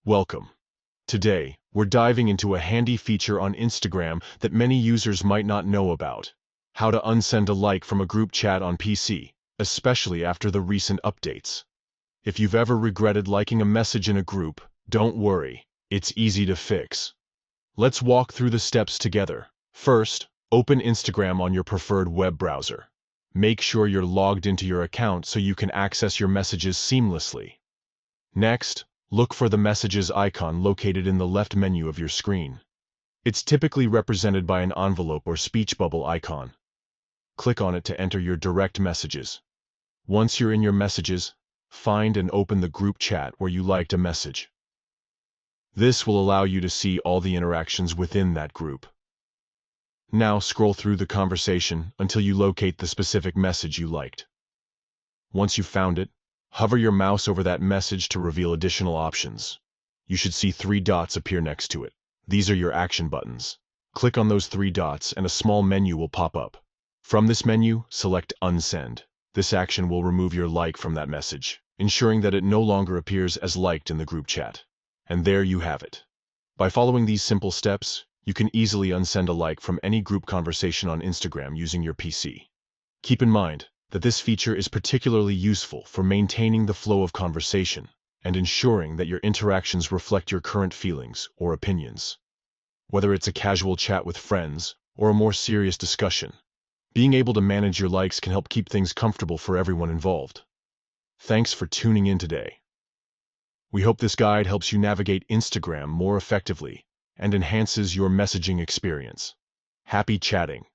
Welcome. Today, we're diving into a handy feature on Instagram that many users might not know about: how to unsend a like from a group chat on PC, especially after the recent updates. If you've ever regretted liking a message in a group, don't worry, it's easy to fix. Let's walk through the steps together. First, open Instagram on your preferred web browser. Make sure you're logged into your account so you can access your messages seamlessly. Next, look for the Messages icon located in the left menu of your screen. It's typically represented by an envelope or speech bubble icon. Click on it to enter your direct messages. Once you're in your messages, find and open the group chat where you liked a message. This will allow you to see all the interactions within that group. Now scroll through the conversation until you locate the specific message you liked. Once you've found it, hover your mouse over that message to reveal additional options. You should see 3 dots appear next to it. These are your action buttons. Click on those 3 dots and a small menu will pop up. From this menu, select Unsend. This action will remove your like from that message, ensuring that it no longer appears as liked in the group chat. And there you have it. By following these simple steps, you can easily unsend a like from any group conversation on Instagram using your PC. Keep in mind that this feature is particularly useful for maintaining the flow of conversation and ensuring that your interactions reflect your current feelings or opinions. Whether it's a casual chat with friends or a more serious discussion, being able to manage your likes can help keep things comfortable for everyone involved. Thanks for tuning in today. We hope this guide helps you navigate Instagram more effectively and enhances your messaging experience. Happy chatting!